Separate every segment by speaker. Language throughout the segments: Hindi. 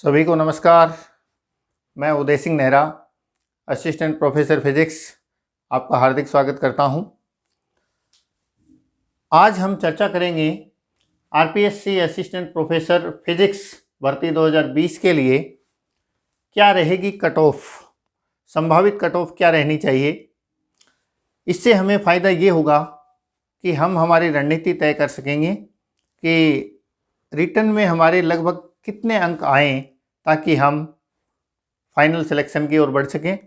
Speaker 1: सभी को नमस्कार। मैं Uday Singh Nehra, assistant professor physics, आपका हार्दिक स्वागत करता हूं। आज हम चर्चा करेंगे आरपीएससी असिस्टेंट प्रोफेसर फिजिक्स भर्ती 2020 के लिए क्या रहेगी कट ऑफ, संभावित कट ऑफ क्या रहनी चाहिए। इससे हमें फ़ायदा ये होगा कि हम हमारी रणनीति तय कर सकेंगे कि रिटन में हमारे लगभग कितने अंक आएँ ताकि हम फाइनल सिलेक्शन की ओर बढ़ सकें,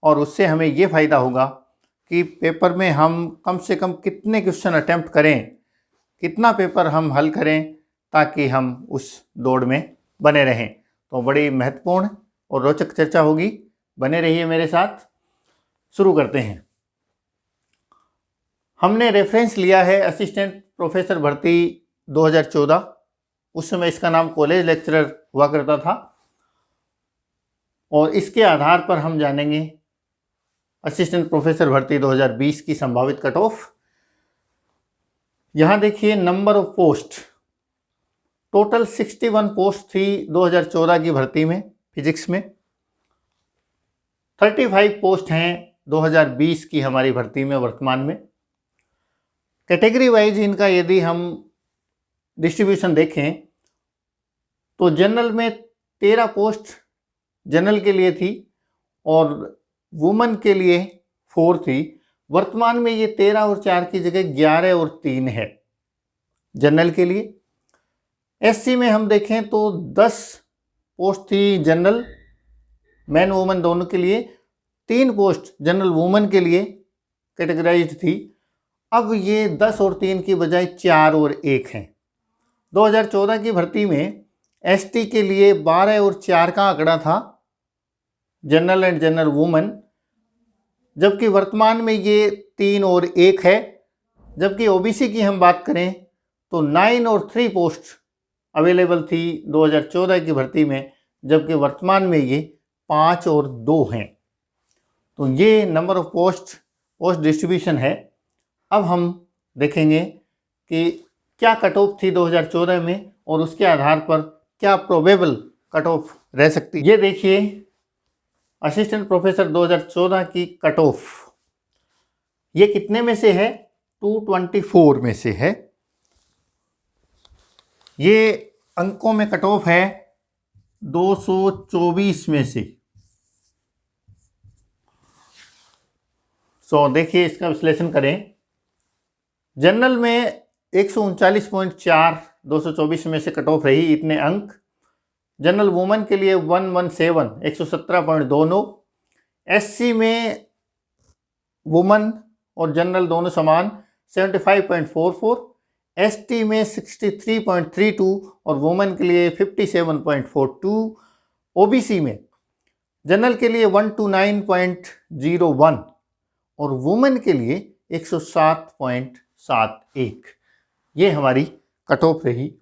Speaker 1: और उससे हमें ये फ़ायदा होगा कि पेपर में हम कम से कम कितने क्वेश्चन अटैम्प्ट करें, कितना पेपर हम हल करें ताकि हम उस दौड़ में बने रहें। तो बड़ी महत्वपूर्ण और रोचक चर्चा होगी, बने रहिए मेरे साथ। शुरू करते हैं। हमने रेफरेंस लिया है असिस्टेंट प्रोफेसर भर्ती 2014। उस समय इसका नाम कॉलेज लेक्चरर हुआ करता था, और इसके आधार पर हम जानेंगे असिस्टेंट प्रोफेसर भर्ती 2020 की संभावित कट ऑफ। यहाँ देखिए number of post, total 61 post थी 2014 की भर्ती में फिजिक्स में। 35 पोस्ट हैं 2020 की हमारी भर्ती में वर्तमान में। कैटेगरी वाइज इनका यदि हम डिस्ट्रीब्यूशन देखें तो जनरल में 13 पोस्ट जनरल के लिए थी और वुमेन के लिए 4 थी। वर्तमान में ये 13 और 4 की जगह 11 और 3 है जनरल के लिए। एससी में हम देखें तो 10 पोस्ट थी जनरल मैन वुमेन दोनों के लिए, 3 पोस्ट जनरल वुमेन के लिए कैटेगराइज्ड थी। अब ये 10 और 3 की बजाय 4 और 1 हैं। 2014 की भर्ती में एसटी के लिए 12 और 4 का आंकड़ा था, जनरल एंड जनरल वुमेन, जबकि वर्तमान में ये 3 और 1 है। जबकि ओबीसी की हम बात करें तो 9 और 3 पोस्ट अवेलेबल थी 2014 की भर्ती में, जबकि वर्तमान में ये 5 और 2 हैं। तो ये नंबर ऑफ पोस्ट डिस्ट्रीब्यूशन है। अब हम देखेंगे कि क्या कट ऑफ थी 2014 में और उसके आधार पर क्या प्रोबेबल कट ऑफ रह सकती है। ये देखिए असिस्टेंट प्रोफेसर 2014 की कट ऑफ, ये कितने में से है? 224 में से है। ये अंकों में कट ऑफ है 224 में से। देखिए इसका विश्लेषण करें। जनरल में 139.4 224 में से कट ऑफ रही, इतने अंक। जनरल वुमेन के लिए 117 117.29। एससी में वुमेन और जनरल दोनों समान 75.44। एसटी में 63.32 और वुमेन के लिए 57.42। ओबीसी में जनरल के लिए 129.01 और वुमेन के लिए 107.71। ये हमारी कट ऑफ रही।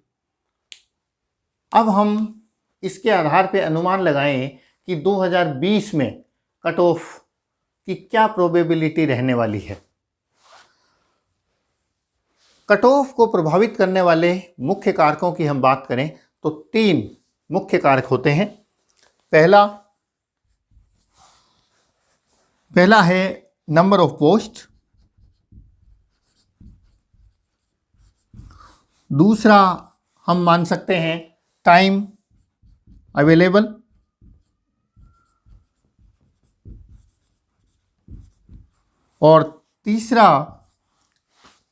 Speaker 1: अब हम इसके आधार पे अनुमान लगाएं कि 2020 में कट ऑफ की क्या प्रोबेबिलिटी रहने वाली है। कट ऑफ को प्रभावित करने वाले मुख्य कारकों की हम बात करें तो 3 मुख्य कारक होते हैं। पहला है नंबर ऑफ पोस्ट, दूसरा हम मान सकते हैं टाइम अवेलेबल, और तीसरा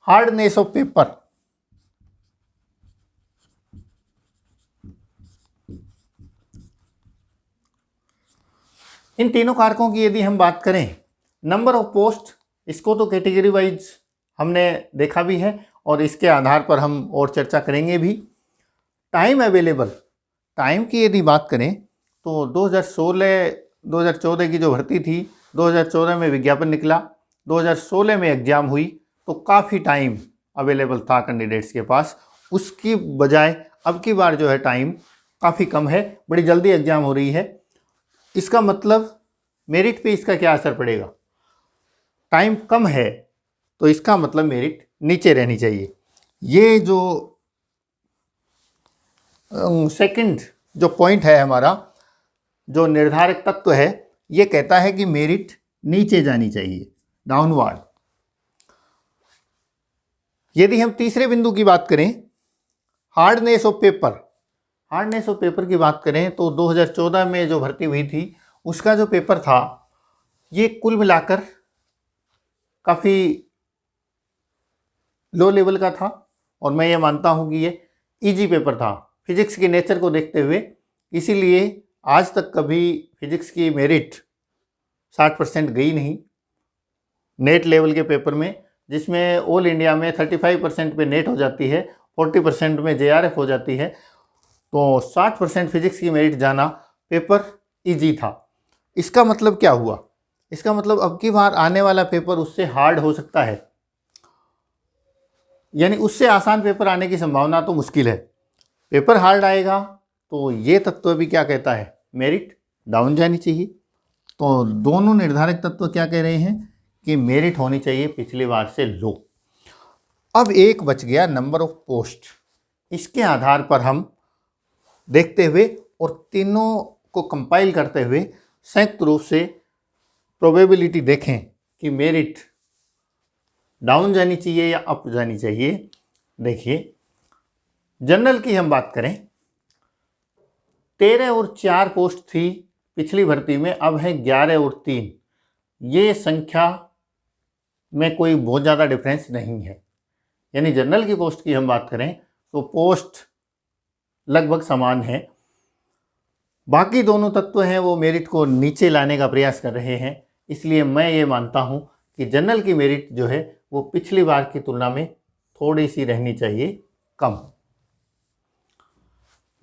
Speaker 1: हार्डनेस ऑफ पेपर। इन तीनों कारकों की यदि हम बात करें, नंबर ऑफ पोस्ट, इसको तो कैटेगरी वाइज हमने देखा भी है और इसके आधार पर हम और चर्चा करेंगे भी। टाइम अवेलेबल, टाइम की यदि बात करें तो 2014 की जो भर्ती थी, 2014 में विज्ञापन निकला, 2016 में एग्ज़ाम हुई, तो काफ़ी टाइम अवेलेबल था कैंडिडेट्स के पास। उसकी बजाय अब की बार जो है टाइम काफ़ी कम है, बड़ी जल्दी एग्ज़ाम हो रही है। इसका मतलब मेरिट पे इसका क्या असर पड़ेगा? टाइम कम है तो इसका मतलब मेरिट नीचे रहनी चाहिए। ये जो सेकंड जो पॉइंट है हमारा, जो निर्धारक तत्व है, ये कहता है कि मेरिट नीचे जानी चाहिए, डाउनवर्ड। यदि हम तीसरे बिंदु की बात करें, hardness of paper, hardness of paper की बात करें तो 2014 में जो भर्ती हुई थी उसका जो पेपर था, ये कुल मिलाकर काफ़ी लो लेवल का था, और मैं ये मानता हूँ कि ये इजी पेपर था फिजिक्स के नेचर को देखते हुए। इसीलिए आज तक कभी फिजिक्स की मेरिट 60% गई नहीं नेट लेवल के पेपर में, जिसमें ऑल इंडिया में 35% पे नेट हो जाती है, 40% में JRF हो जाती है, तो 60% फिजिक्स की मेरिट जाना पेपर इजी था। इसका मतलब क्या हुआ? इसका मतलब अब की बार आने वाला पेपर उससे हार्ड हो सकता है, यानी उससे आसान पेपर आने की संभावना तो मुश्किल है। पेपर हार्ड आएगा तो ये तत्व भी क्या कहता है, मेरिट डाउन जानी चाहिए। तो दोनों निर्धारक तत्व क्या कह रहे हैं कि मेरिट होनी चाहिए पिछली बार से लो। अब एक बच गया नंबर ऑफ पोस्ट। इसके आधार पर हम देखते हुए और तीनों को कंपाइल करते हुए संयुक्त रूप से प्रोबेबिलिटी देखें कि मेरिट डाउन जानी चाहिए या अप जानी चाहिए। देखिए, जनरल की हम बात करें, 13 और 4 पोस्ट थी पिछली भर्ती में, अब है 11 और 3। ये संख्या में कोई बहुत ज़्यादा डिफरेंस नहीं है, यानी जनरल की पोस्ट की हम बात करें तो पोस्ट लगभग समान है। बाकी दोनों तत्व हैं वो मेरिट को नीचे लाने का प्रयास कर रहे हैं। इसलिए मैं ये मानता हूँ कि जनरल की मेरिट जो है वो पिछली बार की तुलना में थोड़ी सी रहनी चाहिए कम।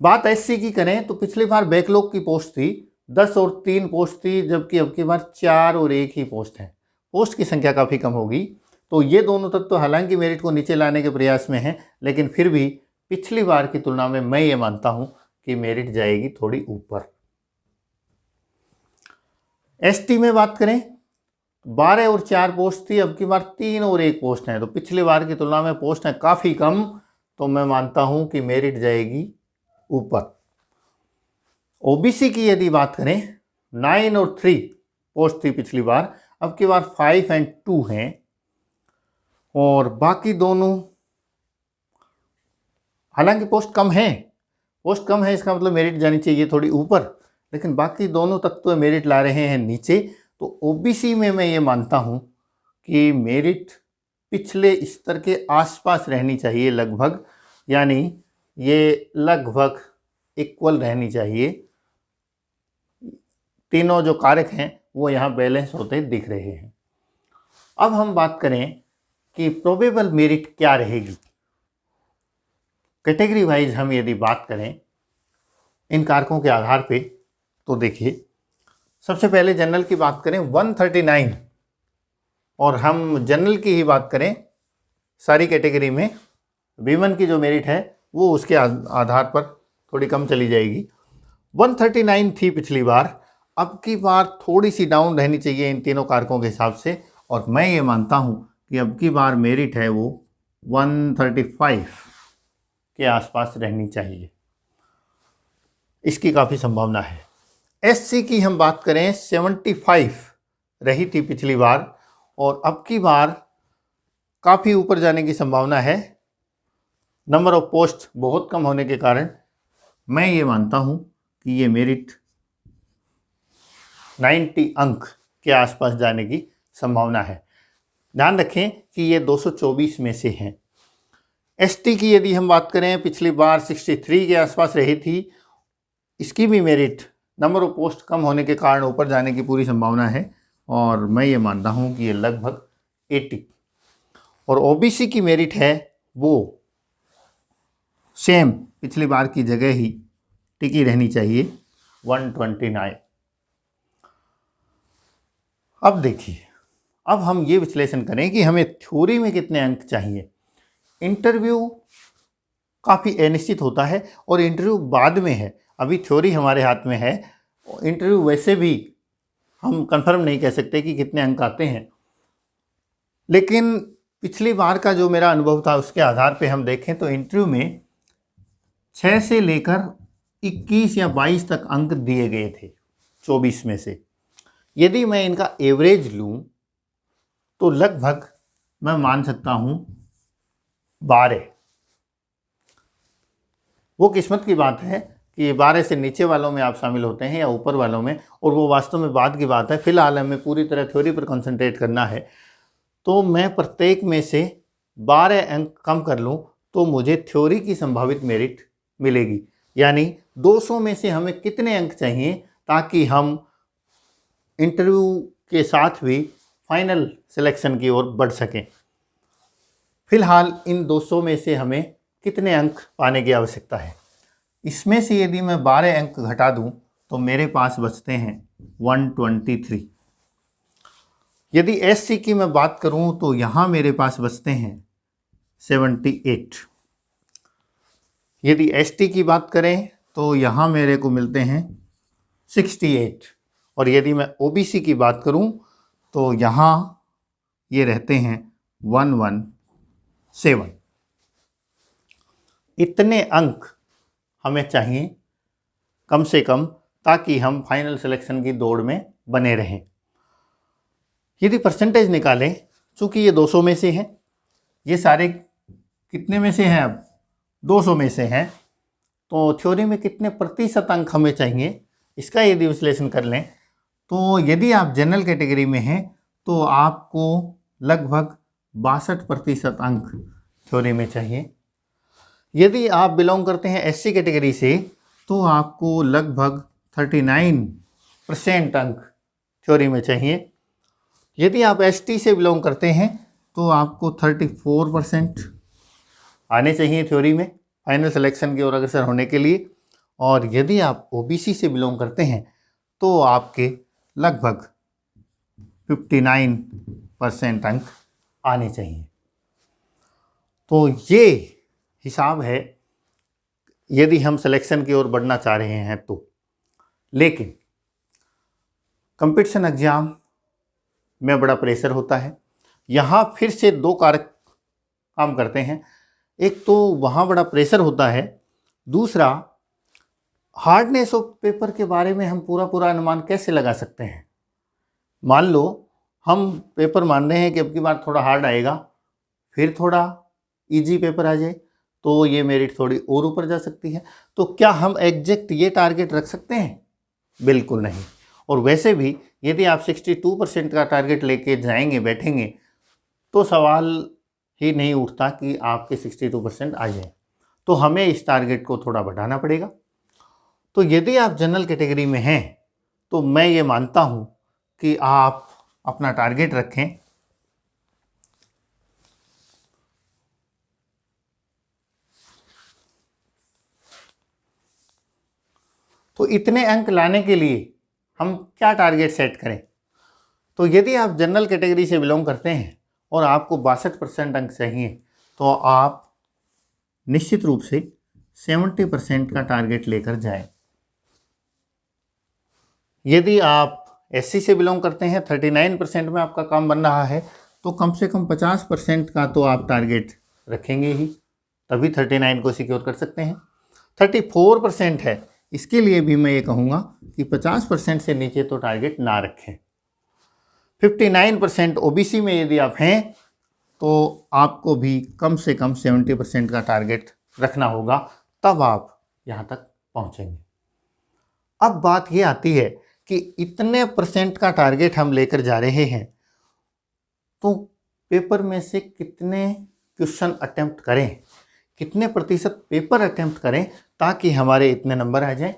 Speaker 1: बात SC की करें तो पिछली बार बैकलॉग की पोस्ट थी 10 और 3 पोस्ट थी, जबकि अब की बार 4 और 1 ही पोस्ट है। पोस्ट की संख्या काफ़ी कम होगी। तो ये दोनों तत्व हालांकि मेरिट को नीचे लाने के प्रयास में हैं, लेकिन फिर भी पिछली बार की तुलना में मैं ये मानता हूँ कि मेरिट जाएगी थोड़ी ऊपर। ST में बात करें, 12 और 4 पोस्ट थी, अब की बार 3 और 1 पोस्ट है, तो पिछली बार की तुलना में पोस्ट है काफ़ी कम, तो मैं मानता हूँ कि मेरिट जाएगी ऊपर। OBC की यदि बात करें, 9 और 3 पोस्ट थी पिछली बार, अब की बार 5 और 2 हैं, और बाकी दोनों हालांकि पोस्ट कम है, इसका मतलब मेरिट जानी चाहिए थोड़ी ऊपर, लेकिन बाकी दोनों तत्व मेरिट ला रहे हैं नीचे। तो OBC में मैं ये मानता हूँ कि मेरिट पिछले स्तर के आसपास रहनी चाहिए लगभग, यानी ये लगभग इक्वल रहनी चाहिए। तीनों जो कारक हैं वो यहाँ बैलेंस होते दिख रहे हैं। अब हम बात करें कि प्रोबेबल मेरिट क्या रहेगी। कैटेगरी वाइज हम यदि बात करें इन कारकों के आधार पे, तो देखिए, सबसे पहले जनरल की बात करें 139, और हम जनरल की ही बात करें सारी कैटेगरी में, B1 की जो मेरिट है वो उसके आधार पर थोड़ी कम चली जाएगी। 139 थी पिछली बार, अब की बार थोड़ी सी डाउन रहनी चाहिए इन तीनों कारकों के हिसाब से, और मैं ये मानता हूँ कि अब की बार मेरिट है वो 135 के आसपास रहनी चाहिए, इसकी काफ़ी संभावना है। SC की हम बात करें, 75 रही थी पिछली बार, और अब की बार काफ़ी ऊपर जाने की संभावना है। नंबर ऑफ पोस्ट बहुत कम होने के कारण मैं ये मानता हूँ कि ये मेरिट 90 अंक के आसपास जाने की संभावना है। ध्यान रखें कि ये 224 में से हैं। ST की यदि हम बात करें, पिछली बार 63 के आसपास रही थी, इसकी भी मेरिट नंबर ऑफ पोस्ट कम होने के कारण ऊपर जाने की पूरी संभावना है, और मैं ये मानता हूँ कि ये लगभग 80। और OBC की मेरिट है वो सेम पिछली बार की जगह ही टिकी रहनी चाहिए, 129। अब देखिए, अब हम ये विश्लेषण करें कि हमें थ्योरी में कितने अंक चाहिए। इंटरव्यू काफ़ी अनिश्चित होता है और इंटरव्यू बाद में है, अभी थ्योरी हमारे हाथ में है। इंटरव्यू वैसे भी हम कंफर्म नहीं कह सकते कि कितने अंक आते हैं, लेकिन पिछली बार का जो मेरा अनुभव था उसके आधार पे हम देखें तो इंटरव्यू में 6 से लेकर 21 या 22 तक अंक दिए गए थे 24 में से। यदि मैं इनका एवरेज लूं तो लगभग मैं मान सकता हूं 12। वो किस्मत की बात है कि 12 से नीचे वालों में आप शामिल होते हैं या ऊपर वालों में, और वो वास्तव में बाद की बात है। फिलहाल हमें पूरी तरह थ्योरी पर कंसंट्रेट करना है। तो मैं प्रत्येक में से 12 अंक कम कर लूं तो मुझे थ्योरी की संभावित मेरिट मिलेगी। यानी 200 में से हमें कितने अंक चाहिए ताकि हम इंटरव्यू के साथ भी फाइनल सिलेक्शन की ओर बढ़ सकें। फिलहाल इन 200 में से हमें कितने अंक पाने की आवश्यकता है। इसमें से यदि मैं 12 अंक घटा दूं तो मेरे पास बचते हैं 123। यदि एससी की मैं बात करूं तो यहाँ मेरे पास बचते हैं 78। यदि एसटी की बात करें तो यहाँ मेरे को मिलते हैं 68। और यदि मैं ओबीसी की बात करूं तो यहाँ ये रहते हैं 117। इतने अंक हमें चाहिए कम से कम ताकि हम फाइनल सिलेक्शन की दौड़ में बने रहें। यदि परसेंटेज निकालें, चूँकि ये 200 में से हैं, ये सारे कितने में से हैं, अब 200 में से हैं, तो थ्योरी में कितने प्रतिशत अंक हमें चाहिए इसका यदि विश्लेषण कर लें तो यदि आप जनरल कैटेगरी में हैं तो आपको लगभग 62% अंक थ्योरी में चाहिए। यदि आप बिलोंग करते हैं एससी कैटेगरी से तो आपको लगभग 39% अंक थ्योरी में चाहिए। यदि आप एसटी से बिलोंग करते हैं तो आपको 34% आने चाहिए थ्योरी में फाइनल सिलेक्शन की ओर अग्रसर होने के लिए। और यदि आप ओबीसी से बिलोंग करते हैं तो आपके लगभग 59% अंक आने चाहिए। तो ये हिसाब है यदि हम सिलेक्शन की ओर बढ़ना चाह रहे हैं तो। लेकिन कंपटीशन एग्जाम में बड़ा प्रेशर होता है। यहाँ फिर से दो कारक काम करते हैं। एक तो वहाँ बड़ा प्रेशर होता है, दूसरा हार्डनेस ऑफ पेपर के बारे में हम पूरा अनुमान कैसे लगा सकते हैं। मान लो हम पेपर मान रहे हैं कि अब की बार थोड़ा हार्ड आएगा, फिर थोड़ा इजी पेपर आ जाए तो ये मेरिट थोड़ी और ऊपर जा सकती है। तो क्या हम एग्जैक्ट ये टारगेट रख सकते हैं? बिल्कुल नहीं। और वैसे भी यदि आप 62% का टारगेट लेके जाएंगे बैठेंगे तो सवाल ही नहीं उठता कि आपके 62% आ जाए। तो हमें इस टारगेट को थोड़ा बढ़ाना पड़ेगा। तो यदि आप जनरल कैटेगरी में हैं तो मैं ये मानता हूँ कि आप अपना टारगेट रखें तो इतने अंक लाने के लिए हम क्या टारगेट सेट करें। तो यदि आप जनरल कैटेगरी से बिलोंग करते हैं और आपको 62% अंक चाहिए तो आप निश्चित रूप से 70% का टारगेट लेकर जाएं। यदि आप एससी से बिलोंग करते हैं, 39% में आपका काम बन रहा है तो कम से कम 50% का तो आप टारगेट रखेंगे ही, तभी 39 को सिक्योर कर सकते हैं। 34% है, इसके लिए भी मैं ये कहूँगा कि 50% से नीचे तो टारगेट ना रखें। 59% ओबीसी में यदि आप हैं तो आपको भी कम से कम 70% का टारगेट रखना होगा, तब आप यहाँ तक पहुँचेंगे। अब बात ये आती है कि इतने परसेंट का टारगेट हम लेकर जा रहे हैं तो पेपर में से कितने क्वेश्चन अटेम्प्ट करें, कितने प्रतिशत पेपर अटेम्प्ट करें ताकि हमारे इतने नंबर आ जाएं।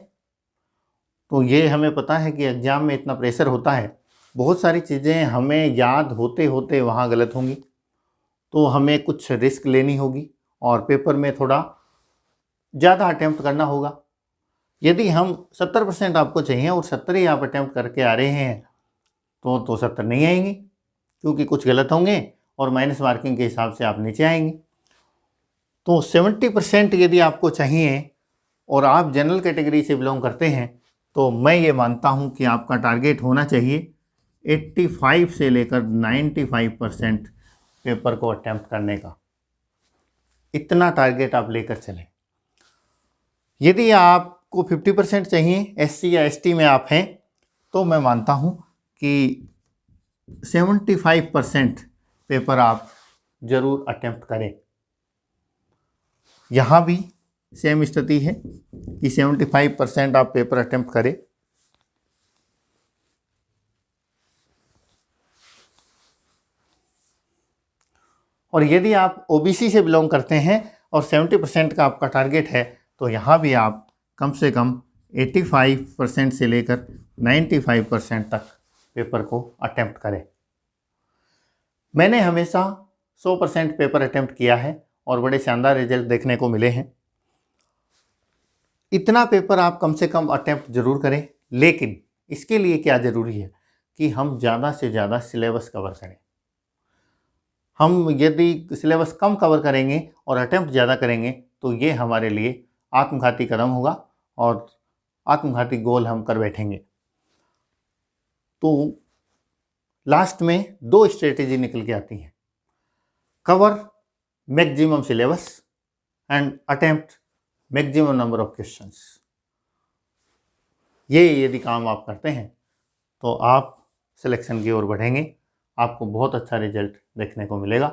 Speaker 1: तो ये हमें पता है कि एग्ज़ाम में इतना प्रेशर होता है, बहुत सारी चीज़ें हमें याद होते होते वहाँ गलत होंगी, तो हमें कुछ रिस्क लेनी होगी और पेपर में थोड़ा ज़्यादा अटेम्प्ट करना होगा। यदि हम 70% आपको चाहिए और 70 ही आप अटेम्प्ट करके आ रहे हैं तो 70 नहीं आएंगे, क्योंकि कुछ गलत होंगे और माइनस मार्किंग के हिसाब से आप नीचे आएंगे। तो 70% यदि आपको चाहिए और आप जनरल कैटेगरी से बिलोंग करते हैं तो मैं ये मानता हूँ कि आपका टारगेट होना चाहिए 85 से लेकर 95% पेपर को अटेम्प्ट करने का। इतना टारगेट आप लेकर चलें। यदि आप आपको 50% चाहिए, SC या ST में आप हैं, तो मैं मानता हूँ कि 75% पेपर आप ज़रूर अटेम्प्ट करें। यहाँ भी सेम स्थिति है कि 75% आप पेपर अटेम्प्ट करें। और यदि आप OBC से बिलोंग करते हैं और 70% का आपका टारगेट है, तो यहाँ भी आप कम से कम 85% से लेकर 95% तक पेपर को अटेम्प्ट करें। मैंने हमेशा 100% पेपर अटेम्प्ट किया है और बड़े शानदार रिजल्ट देखने को मिले हैं। इतना पेपर आप कम से कम अटेम्प्ट जरूर करें, लेकिन इसके लिए क्या ज़रूरी है कि हम ज़्यादा से ज़्यादा सिलेबस कवर करें। हम यदि सिलेबस कम कवर करेंगे और अटेम्प्ट ज़्यादा करेंगे तो ये हमारे लिए आत्मघाती कदम होगा और आत्मघाती गोल हम कर बैठेंगे। तो लास्ट में 2 स्ट्रेटेजी निकल के आती हैं: cover maximum syllabus and attempt maximum number of questions. ये यदि काम आप करते हैं तो आप सिलेक्शन की ओर बढ़ेंगे, आपको बहुत अच्छा रिजल्ट देखने को मिलेगा।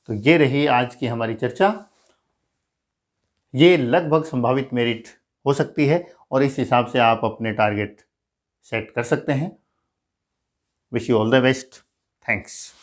Speaker 1: तो ये रही आज की हमारी चर्चा। ये लगभग संभावित मेरिट हो सकती है और इस हिसाब से आप अपने टारगेट सेट कर सकते हैं। Wish you all the best. Thanks.